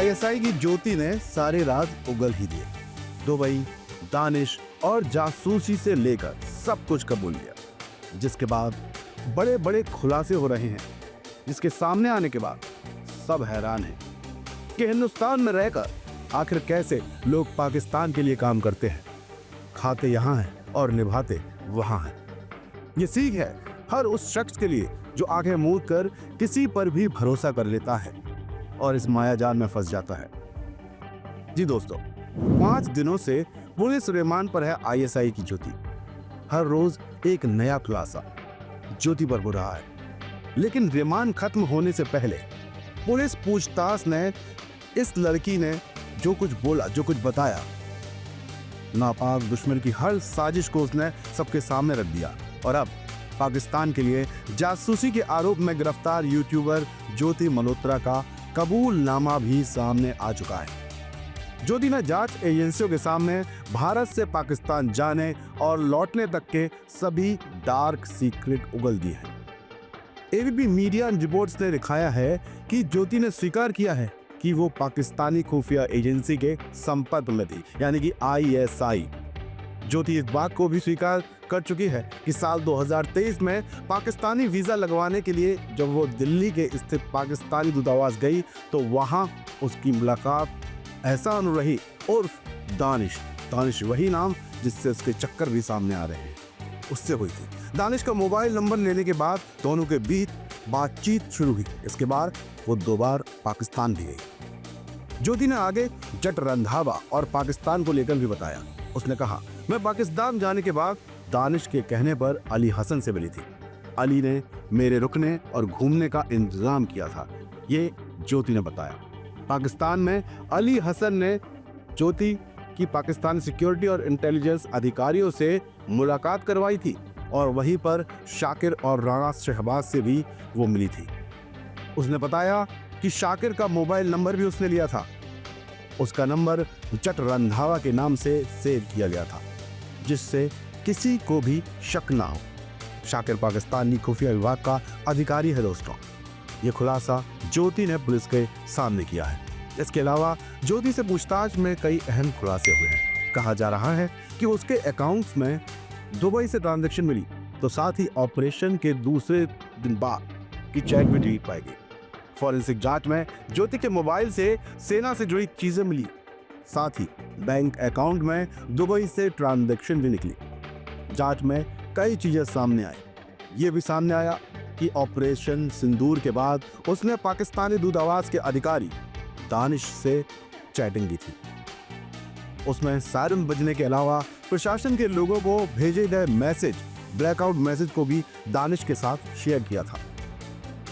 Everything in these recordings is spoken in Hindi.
आईएसआई की ज्योति ने सारे राज उगल ही दिए। दुबई, दानिश और जासूसी से लेकर सब कुछ कबूल लिया, जिसके बाद बड़े बड़े खुलासे हो रहे हैं, जिसके सामने आने के बाद सब हैरान हैं कि हिंदुस्तान में रहकर आखिर कैसे लोग पाकिस्तान के लिए काम करते हैं, खाते यहाँ हैं और निभाते वहाँ हैं। ये सीख है हर उस शख्स के लिए जो आंखें मूंद कर किसी पर भी भरोसा कर लेता है और इस मायाजाल में फंस जाता है। जी दोस्तों, 5 दिनों से पुलिस रिमांड पर है आईएसआई की ज्योति। हर रोज एक नया खुलासा ज्योति पर हो रहा है, लेकिन रिमांड खत्म होने से पहले पुलिस पूछताछ ने इस लड़की ने जो कुछ बोला, जो कुछ बताया, नापाक दुश्मन की हर साजिश को उसने सबके सामने रख दिया। और अब पाकिस्तान के लिए जासूसी के आरोप में गिरफ्तार यूट्यूबर ज्योति मल्होत्रा का कबूलनामा भी सामने आ चुका है। ज्योति ने जांच एजेंसियों के सामने भारत से पाकिस्तान जाने और लौटने तक के सभी डार्क सीक्रेट उगल दिए हैं। एबीपी मीडिया रिपोर्ट्स ने दिखाया है कि ज्योति ने स्वीकार किया है कि वो पाकिस्तानी खुफिया एजेंसी के संपर्क में थी, यानी कि आईएसआई। ज्योति इस बात को भी स्वीकार कर चुकी है कि साल 2023 में पाकिस्तानी वीजा लगवाने के लिए जब वो दिल्ली के स्थित पाकिस्तानी दूतावास गई तो वहां उसकी मुलाकात एहसान रही उर्फ दानिश वही नाम जिससे उसके चक्कर भी सामने आ रहे हैं, उससे हुई थी। दानिश का मोबाइल नंबर लेने के बाद दोनों के बीच बातचीत शुरू हुई। इसके बाद वो 2 बार पाकिस्तान भी गई। ज्योति ने आगे जट रंधावा और पाकिस्तान को लेकर भी बताया। उसने कहा, मैं पाकिस्तान जाने के बाद दानिश के कहने पर अली हसन से मिली थी। अली ने मेरे रुकने और घूमने का इंतजाम किया था, ये ज्योति ने बताया। पाकिस्तान में अली हसन ने ज्योति की पाकिस्तान सिक्योरिटी और इंटेलिजेंस अधिकारियों से मुलाकात करवाई थी और वहीं पर शाकिर और राणा शहबाज से भी वो मिली थी। उसने बताया कि शाकिर का मोबाइल नंबर भी उसने लिया था। उसका नंबर जट रंधावा के नाम से सेव किया गया था, जिससे किसी को भी शक ना हो। शाकिर पाकिस्तानी खुफिया विभाग का अधिकारी है दोस्तों। ये खुलासा ज्योति ने पुलिस के सामने किया है। इसके अलावा ज्योति से पूछताछ में कई अहम खुलासे हुए हैं। कहा जा रहा है कि उसके अकाउंट्स में दुबई से ट्रांजैक्शन मिली, तो साथ ही ऑपरेशन के दूसरे दिन बाद की चैट भी डिलीट पाई गई। फॉरेंसिक जांच में ज्योति के मोबाइल से सेना से जुड़ी चीजें मिली, साथ ही बैंक अकाउंट में दुबई से ट्रांजैक्शन भी निकली। जांच में कई चीजें सामने आई। ये भी सामने आया कि ऑपरेशन सिंदूर के बाद उसने पाकिस्तानी दूतावास के अधिकारी दानिश से चैटिंग की थी। उसमें सायरन बजने के अलावा प्रशासन के लोगों को भेजे गए मैसेज, ब्लैकआउट मैसेज को भी दानिश के साथ शेयर किया था,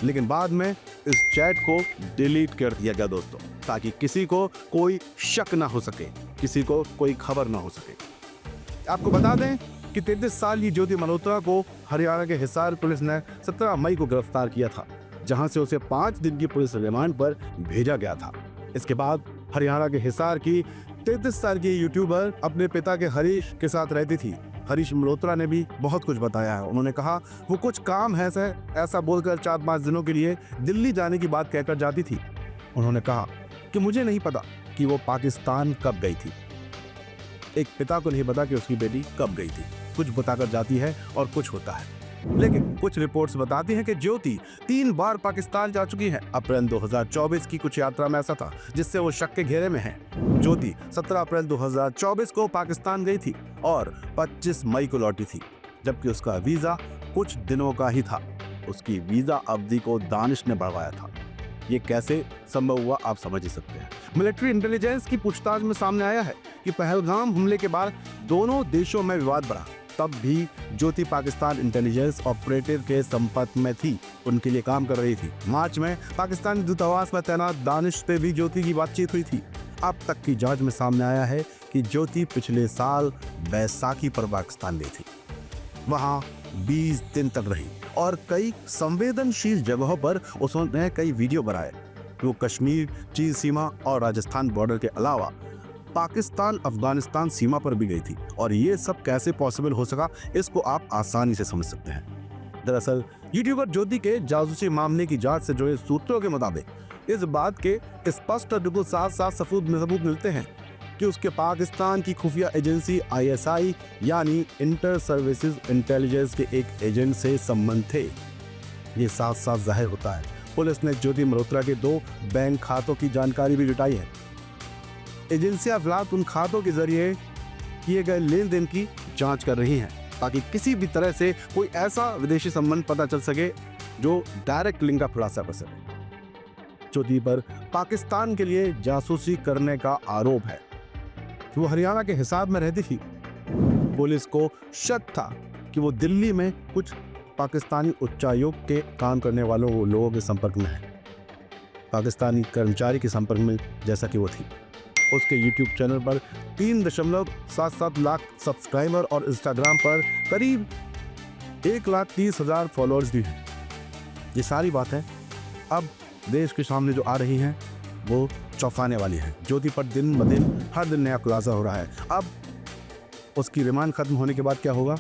लेकिन बाद में इस चैट को डिलीट कर दिया गया दोस्तों, ताकि किसी को कोई शक ना हो सके, किसी को कोई खबर ना हो सके। आपको बता दें कि 33 साल की ज्योति मल्होत्रा को हरियाणा के हिसार पुलिस ने 17 मई को गिरफ्तार किया था, जहां से उसे 5 दिन की पुलिस रिमांड पर भेजा गया था। इसके बाद हरियाणा के हिसार की 33 साल की यूट्यूबर अपने पिता के हरीश के साथ रहती थी। हरीश मल्होत्रा ने भी बहुत कुछ बताया है। उन्होंने कहा वो कुछ काम है ऐसा बोलकर 4-5 दिनों के लिए दिल्ली जाने की बात कहकर जाती थी। उन्होंने कहा कि मुझे नहीं पता कि वो पाकिस्तान कब गई थी। एक पिता को नहीं पता कि उसकी बेटी कब गई थी। कुछ बताकर जाती है और कुछ होता है। लेकिन कुछ रिपोर्ट्स बताती हैं कि ज्योति 3 बार पाकिस्तान जा चुकी है। अप्रैल 2024 की कुछ यात्रा में ऐसा था जिससे वो शक के घेरे में है। ज्योति 17 अप्रैल 2024 को पाकिस्तान गई थी और 25 मई को लौटी थी, जबकि उसका वीजा कुछ दिनों का ही था। उसकी वीजा अवधि को दानिश ने बढ़वाया था। ये कैसे संभव हुआ आप समझ ही सकते हैं। मिलिट्री इंटेलिजेंस की पूछताछ में सामने आया है कि पहलगाम हमले के बाद दोनों देशों में विवाद बढ़ा, तब भी ज्योति पाकिस्तान इंटेलिजेंस ऑपरेटिव के संपर्क में थी, उनके लिए काम कर रही थी। मार्च में पाकिस्तानी दूतावास में तैनात दानिश से भी ज्योति की बातचीत हुई थी। अब तक की जांच में सामने आया है कि ज्योति पिछले साल बैसाखी पर पाकिस्तान गई थी। वहां 20 दिन तक रही और कई संवेदनशील जगहों पर उसने कई वीडियो बनाए। वो कश्मीर, चीन सीमा और राजस्थान बॉर्डर के अलावा पाकिस्तान अफगानिस्तान सीमा पर भी गई थी। और ये सब कैसे पॉसिबल हो सका, इसको आप आसानी से समझ सकते हैं। दरअसल यूट्यूबर ज्योति के जासूसी मामले की जांच से जुड़े सूत्रों के मुताबिक इस बात के स्पष्ट और बिल्कुल साफ साफ सबूत मिलते हैं कि उसके पाकिस्तान की खुफिया एजेंसी ISI यानी इंटर सर्विसेज इंटेलिजेंस के एक एजेंट से संबंध थे। ये साफ साफ जाहिर होता है। पुलिस ने ज्योति मल्होत्रा के 2 बैंक खातों की जानकारी भी जुटाई है। एजेंसियां फिलहाल उन खातों के जरिए किए गए लेन देन की जांच कर रही हैं ताकि किसी भी तरह से कोई ऐसा विदेशी संबंध पता चल सके जो डायरेक्ट लिंक का खुलासा कर सके। ज्योति पर पाकिस्तान के लिए जासूसी करने का आरोप है। वो हरियाणा के हिसार में रहती थी। पुलिस को शक था कि वो दिल्ली में कुछ पाकिस्तानी उच्चायोग के काम करने वालों लोगों के संपर्क में है, पाकिस्तानी कर्मचारी के संपर्क में, जैसा कि वो थी। उसके YouTube चैनल पर 3.77 लाख सब्सक्राइबर और इंस्टाग्राम पर करीब 1,30,000 फॉलोअर्स भी हैं। ये सारी बातें अब देश के सामने जो आ रही हैं वो चौंकाने वाली है। ज्योति पर दिन ब दिन हर दिन नया खुलासा हो रहा है। अब उसकी रिमांड खत्म होने के बाद क्या होगा,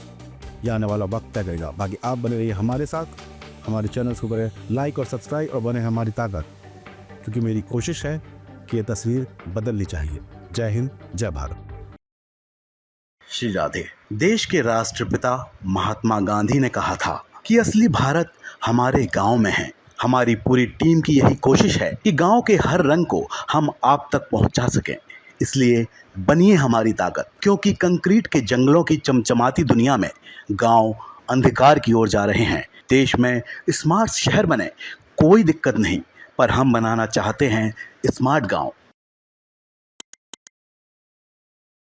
यह आने वाला वक्त तय करेगा। बाकी आप बने रहिए हमारे साथ, हमारे चैनल को करें लाइक और सब्सक्राइब और बने हमारी ताकत, क्योंकि मेरी कोशिश है कि ये तस्वीर बदलनी चाहिए। जय हिंद, जय भारत। श्री राधे। देश के राष्ट्रपिता महात्मा गांधी ने कहा था कि असली भारत हमारे गांव में है। हमारी पूरी टीम की यही कोशिश है कि गांव के हर रंग को हम आप तक पहुंचा सकें। इसलिए बनिए हमारी ताकत, क्योंकि कंक्रीट के जंगलों की चमचमाती दुनिया में गांव अंधकार की ओर जा रहे हैं। देश में स्मार्ट शहर बने, कोई दिक्कत नहीं, पर हम बनाना चाहते हैं स्मार्ट गांव।